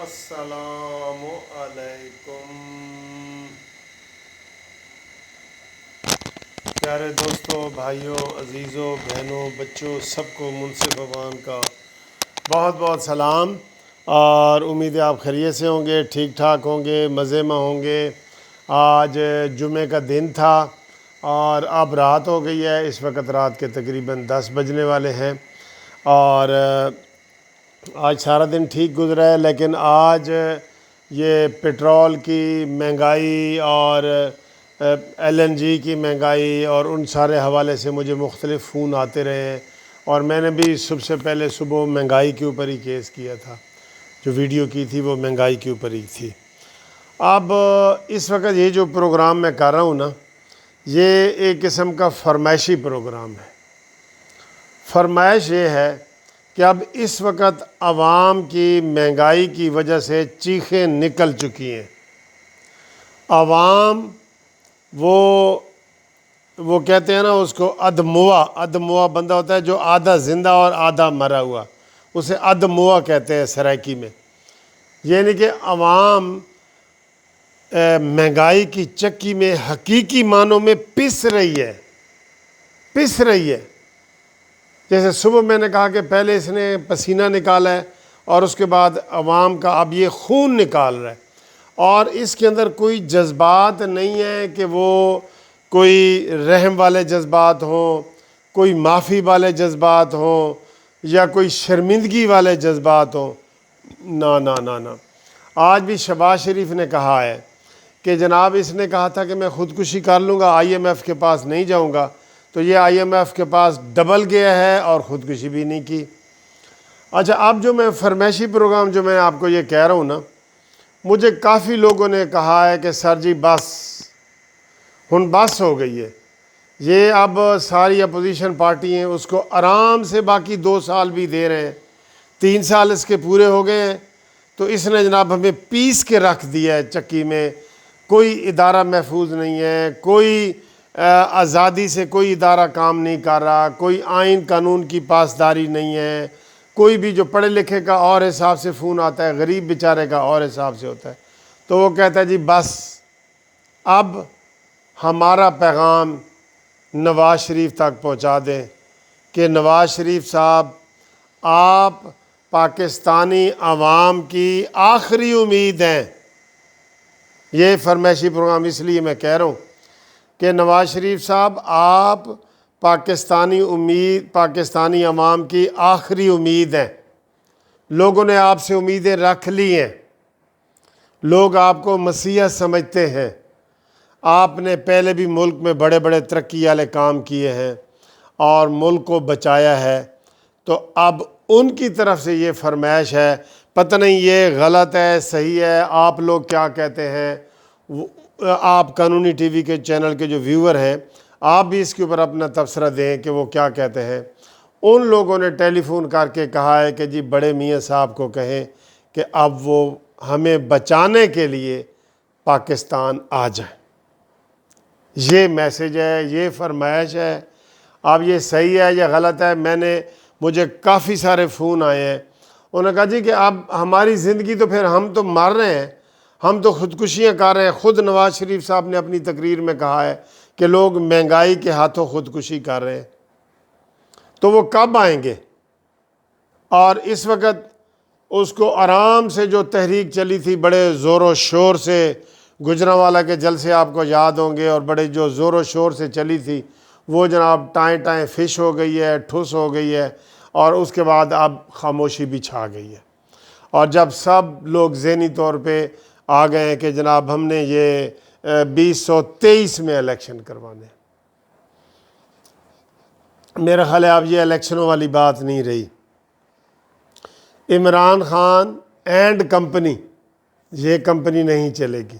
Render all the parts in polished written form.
السلام علیکم پیارے دوستوں، بھائیوں، عزیزوں، بہنوں، بچوں، سب کو منصف امان کا بہت بہت سلام، اور امید ہے آپ خیریت سے ہوں گے، ٹھیک ٹھاک ہوں گے، مزے میں ہوں گے۔ آج جمعہ کا دن تھا اور اب رات ہو گئی ہے، اس وقت رات کے تقریباً 10 بجنے والے ہیں، اور آج سارا دن ٹھیک گزرا ہے، لیکن آج یہ پٹرول کی مہنگائی اور ایل این جی کی مہنگائی اور ان سارے حوالے سے مجھے مختلف فون آتے رہے ہیں، اور میں نے بھی سب سے پہلے صبح مہنگائی کے اوپر ہی کیس کیا تھا، جو ویڈیو کی تھی وہ مہنگائی کے اوپر ہی تھی۔ اب اس وقت یہ جو پروگرام میں کر رہا ہوں نا، یہ ایک قسم کا فرمائشی پروگرام ہے۔ فرمائش یہ ہے کہ اب اس وقت عوام کی مہنگائی کی وجہ سے چیخیں نکل چکی ہیں۔ عوام وہ کہتے ہیں نا اس کو ادموا بندہ ہوتا ہے جو آدھا زندہ اور آدھا مرا ہوا، اسے ادموا کہتے ہیں سرائکی میں۔ یعنی کہ عوام مہنگائی کی چکی میں حقیقی معنوں میں پس رہی ہے۔ جیسے صبح میں نے کہا کہ پہلے اس نے پسینہ نکالا ہے اور اس کے بعد عوام کا اب یہ خون نکال رہا ہے، اور اس کے اندر کوئی جذبات نہیں ہے کہ وہ کوئی رحم والے جذبات ہوں، کوئی معافی والے جذبات ہوں، یا کوئی شرمندگی والے جذبات ہوں۔ نہ آج بھی شہباز شریف نے کہا ہے کہ جناب اس نے کہا تھا کہ میں خودکشی کر لوں گا، آئی ایم ایف کے پاس نہیں جاؤں گا، تو یہ آئی ایم ایف کے پاس ڈبل گیا ہے اور خودکشی بھی نہیں کی۔ اچھا، اب جو میں فرمائشی پروگرام جو میں آپ کو یہ کہہ رہا ہوں نا، مجھے کافی لوگوں نے کہا ہے کہ سر جی بس ہو گئی ہے، یہ اب ساری اپوزیشن پارٹی ہیں اس کو آرام سے باقی 2 سال بھی دے رہے ہیں، 3 سال اس کے پورے ہو گئے ہیں، تو اس نے جناب ہمیں پیس کے رکھ دیا ہے چکی میں۔ کوئی ادارہ محفوظ نہیں ہے، کوئی آزادی سے کوئی ادارہ کام نہیں کر رہا، کوئی آئین قانون کی پاسداری نہیں ہے، کوئی بھی جو پڑھے لکھے کا اور حساب سے فون آتا ہے، غریب بیچارے کا اور حساب سے ہوتا ہے۔ تو وہ کہتا ہے جی بس اب ہمارا پیغام نواز شریف تک پہنچا دیں کہ نواز شریف صاحب آپ پاکستانی عوام کی آخری امید ہیں۔ یہ فرمائشی پروگرام اس لیے میں کہہ رہا ہوں کہ نواز شریف صاحب آپ پاکستانی عوام کی آخری امید ہیں۔ لوگوں نے آپ سے امیدیں رکھ لی ہیں، لوگ آپ کو مسیح سمجھتے ہیں، آپ نے پہلے بھی ملک میں بڑے بڑے ترقی والے کام کیے ہیں اور ملک کو بچایا ہے، تو اب ان کی طرف سے یہ فرمائش ہے، پتہ نہیں یہ غلط ہے صحیح ہے، آپ لوگ کیا کہتے ہیں؟ آپ قانونی ٹی وی کے چینل کے جو ویور ہیں، آپ بھی اس کے اوپر اپنا تبصرہ دیں کہ وہ کیا کہتے ہیں۔ ان لوگوں نے ٹیلی فون کر کے کہا ہے کہ جی بڑے میاں صاحب کو کہیں کہ اب وہ ہمیں بچانے کے لیے پاکستان آ جائیں۔ یہ میسیج ہے، یہ فرمائش ہے۔ اب یہ صحیح ہے یا غلط ہے، مجھے کافی سارے فون آئے ہیں، انہوں نے کہا جی کہ اب ہماری زندگی تو پھر ہم تو مر رہے ہیں، ہم تو خودکشیاں کر رہے ہیں۔ خود نواز شریف صاحب نے اپنی تقریر میں کہا ہے کہ لوگ مہنگائی کے ہاتھوں خودکشی کر رہے ہیں، تو وہ کب آئیں گے؟ اور اس وقت اس کو آرام سے جو تحریک چلی تھی بڑے زور و شور سے، گجرانوالہ کے جلسے آپ کو یاد ہوں گے، اور بڑے جو زور و شور سے چلی تھی، وہ جناب ٹائیں فش ہو گئی ہے، ٹھس ہو گئی ہے، اور اس کے بعد اب خاموشی بھی چھا گئی ہے۔ اور جب سب لوگ ذہنی طور پہ آ گئے ہیں کہ جناب ہم نے یہ 2023 میں الیکشن کروانے، میرا خیال ہے اب یہ الیکشنوں والی بات نہیں رہی۔ عمران خان اینڈ کمپنی، یہ کمپنی نہیں چلے گی۔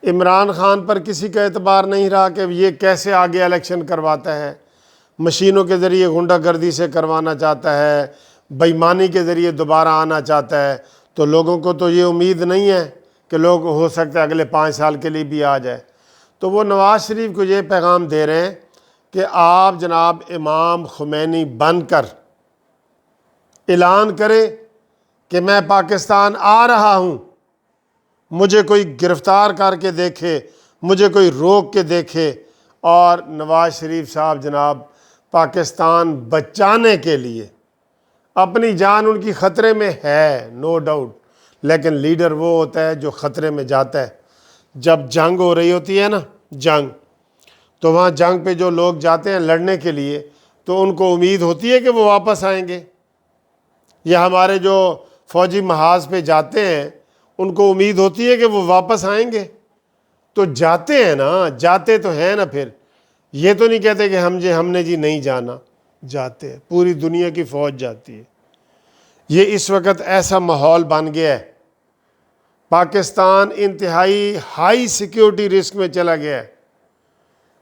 عمران خان پر کسی کا اعتبار نہیں رہا کہ یہ کیسے آگے الیکشن کرواتا ہے، مشینوں کے ذریعے غنڈہ گردی سے کروانا چاہتا ہے، بے ایمانی کے ذریعے دوبارہ آنا چاہتا ہے، تو لوگوں کو تو یہ امید نہیں ہے کہ لوگ ہو سکتا ہے اگلے 5 سال کے لیے بھی آ جائے۔ تو وہ نواز شریف کو یہ پیغام دے رہے ہیں کہ آپ جناب امام خمینی بن کر اعلان کریں کہ میں پاکستان آ رہا ہوں، مجھے کوئی گرفتار کر کے دیکھے، مجھے کوئی روک کے دیکھے، اور نواز شریف صاحب جناب پاکستان بچانے کے لیے اپنی جان ان کی خطرے میں ہے، نو ڈاؤٹ، لیکن لیڈر وہ ہوتا ہے جو خطرے میں جاتا ہے۔ جب جنگ ہو رہی ہوتی ہے نا، جنگ، تو وہاں جنگ پہ جو لوگ جاتے ہیں لڑنے کے لیے، تو ان کو امید ہوتی ہے کہ وہ واپس آئیں گے، یا ہمارے جو فوجی محاذ پہ جاتے ہیں ان کو امید ہوتی ہے کہ وہ واپس آئیں گے، تو جاتے ہیں نا، جاتے تو ہیں نا، پھر یہ تو نہیں کہتے کہ ہم نے نہیں جانا، جاتے ہیں، پوری دنیا کی فوج جاتی ہے۔ یہ اس وقت ایسا ماحول بن گیا ہے، پاکستان انتہائی ہائی سیکیورٹی رسک میں چلا گیا ہے۔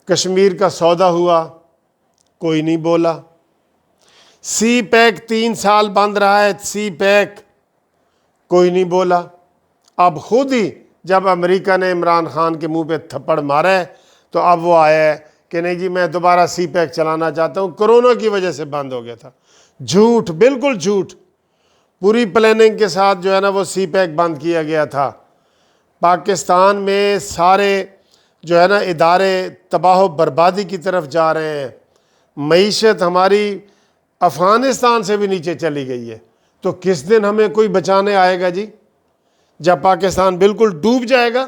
کشمیر کا سودا ہوا، کوئی نہیں بولا۔ سی پیک 3 سال بند رہا ہے، سی پیک، کوئی نہیں بولا۔ اب خود ہی جب امریکہ نے عمران خان کے منہ پہ تھپڑ مارا ہے تو اب وہ آیا ہے کہ نہیں جی میں دوبارہ سی پیک چلانا چاہتا ہوں، کرونا کی وجہ سے بند ہو گیا تھا۔ جھوٹ، بالکل جھوٹ، پوری پلاننگ کے ساتھ جو ہے نا وہ سی پیک بند کیا گیا تھا۔ پاکستان میں سارے جو ہے نا ادارے تباہ و بربادی کی طرف جا رہے ہیں، معیشت ہماری افغانستان سے بھی نیچے چلی گئی ہے، تو کس دن ہمیں کوئی بچانے آئے گا جی؟ جب پاکستان بالکل ڈوب جائے گا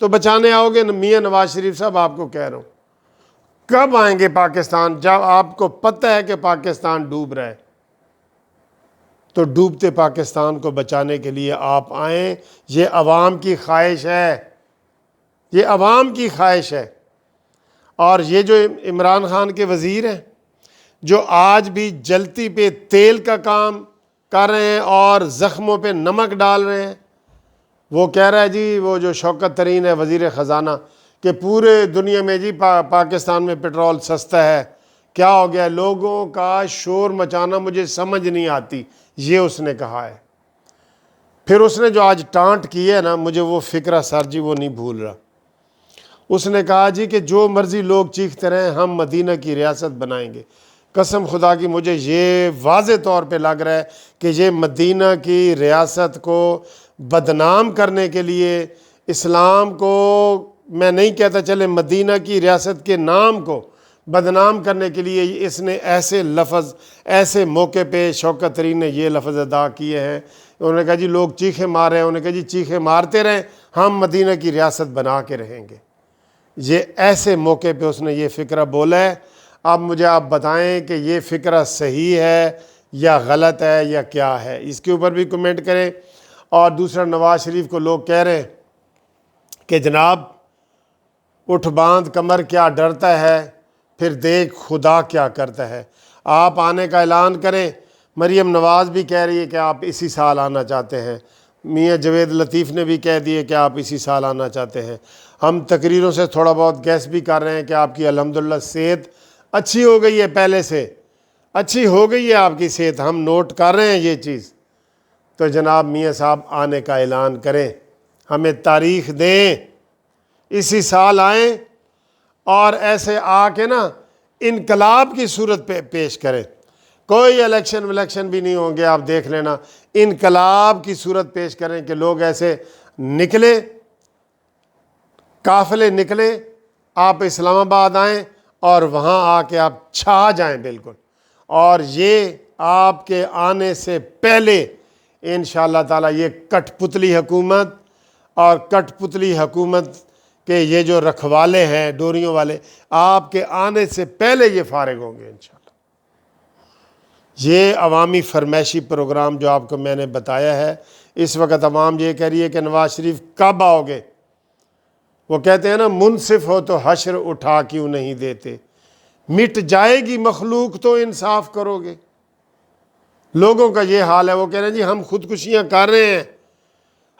تو بچانے آؤ گے؟ میاں نواز شریف صاحب آپ کو کہہ رہا ہوں، کب آئیں گے پاکستان؟ جب آپ کو پتہ ہے کہ پاکستان ڈوب رہا ہے، تو ڈوبتے پاکستان کو بچانے کے لیے آپ آئیں۔ یہ عوام کی خواہش ہے، یہ عوام کی خواہش ہے۔ اور یہ جو عمران خان کے وزیر ہیں جو آج بھی جلتی پہ تیل کا کام کر رہے ہیں اور زخموں پہ نمک ڈال رہے ہیں، وہ کہہ رہا ہے جی، وہ جو شوکت ترین ہے وزیر خزانہ، کہ پورے دنیا میں جی پاکستان میں پیٹرول سستا ہے، کیا ہو گیا؟ لوگوں کا شور مچانا مجھے سمجھ نہیں آتی، یہ اس نے کہا ہے۔ پھر اس نے جو آج ٹانٹ کی ہے نا، مجھے وہ فکرہ سر جی وہ نہیں بھول رہا۔ اس نے کہا جی کہ جو مرضی لوگ چیختے رہیں، ہم مدینہ کی ریاست بنائیں گے۔ قسم خدا کی مجھے یہ واضح طور پہ لگ رہا ہے کہ یہ مدینہ کی ریاست کو بدنام کرنے کے لیے، اسلام کو، میں نہیں کہتا چلے مدینہ کی ریاست کے نام کو بدنام کرنے کے لیے اس نے ایسے لفظ، ایسے موقع پہ شوکت ترین نے یہ لفظ ادا کیے ہیں۔ انہوں نے کہا جی لوگ چیخیں مار رہے ہیں، انہوں نے کہا جی چیخیں مارتے رہیں، ہم مدینہ کی ریاست بنا کے رہیں گے۔ یہ ایسے موقع پہ اس نے یہ فکرہ بولا ہے۔ اب مجھے آپ بتائیں کہ یہ فکرہ صحیح ہے یا غلط ہے یا کیا ہے، اس کے اوپر بھی کمنٹ کریں۔ اور دوسرا، نواز شریف کو لوگ کہہ رہے ہیں کہ جناب اٹھ باندھ کمر کیا ڈرتا ہے، پھر دیکھ خدا کیا کرتا ہے۔ آپ آنے کا اعلان کریں۔ مریم نواز بھی کہہ رہی ہے کہ آپ اسی سال آنا چاہتے ہیں، میاں جوید لطیف نے بھی کہہ دیے کہ آپ اسی سال آنا چاہتے ہیں۔ ہم تقریروں سے تھوڑا بہت گیس بھی کر رہے ہیں کہ آپ کی الحمدللہ صحت اچھی ہو گئی ہے، پہلے سے اچھی ہو گئی ہے آپ کی صحت، ہم نوٹ کر رہے ہیں یہ چیز۔ تو جناب میاں صاحب آنے کا اعلان کریں، ہمیں تاریخ دیں، اسی سال آئیں، اور ایسے آ کے نا انقلاب کی صورت پہ پیش کریں۔ کوئی الیکشن بھی نہیں ہوں گے، آپ دیکھ لینا، انقلاب کی صورت پیش کریں کہ لوگ ایسے نکلے، قافلے نکلے، آپ اسلام آباد آئیں اور وہاں آ کے آپ چھا جائیں بالکل۔ اور یہ آپ کے آنے سے پہلے انشاءاللہ تعالیٰ یہ کٹ پتلی حکومت اور کٹ پتلی حکومت کے یہ جو رکھوالے ہیں ڈوریوں والے، آپ کے آنے سے پہلے یہ فارغ ہوں گے انشاءاللہ۔ یہ عوامی فرمائشی پروگرام جو آپ کو میں نے بتایا ہے، اس وقت عوام یہ کہہ رہی ہے کہ نواز شریف کب آؤ گے؟ وہ کہتے ہیں نا منصف ہو تو حشر اٹھا کیوں نہیں دیتے، مٹ جائے گی مخلوق تو انصاف کرو گے۔ لوگوں کا یہ حال ہے، وہ کہہ رہے ہیں جی ہم خودکشیاں کر رہے ہیں،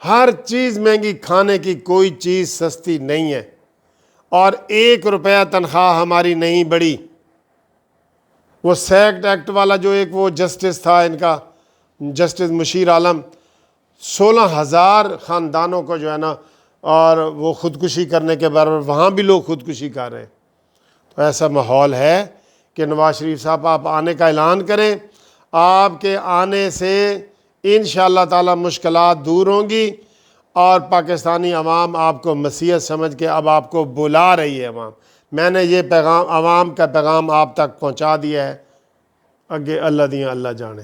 ہر چیز مہنگی، کھانے کی کوئی چیز سستی نہیں ہے، اور 1 روپیہ تنخواہ ہماری نہیں بڑھی۔ وہ سیکٹ ایکٹ والا جو ایک وہ جسٹس تھا ان کا، جسٹس مشیر عالم، 16,000 خاندانوں کو جو ہے نا، اور وہ خودکشی کرنے کے برابر وہاں بھی لوگ خودکشی کر رہے ہیں۔ تو ایسا ماحول ہے کہ نواز شریف صاحب آپ آنے کا اعلان کریں۔ آپ کے آنے سے انشاءاللہ تعالی مشکلات دور ہوں گی، اور پاکستانی عوام آپ کو مسیحیت سمجھ کے اب آپ کو بلا رہی ہے عوام۔ میں نے یہ پیغام، عوام کا پیغام آپ تک پہنچا دیا ہے، اگے اللہ دیاں اللہ جانے۔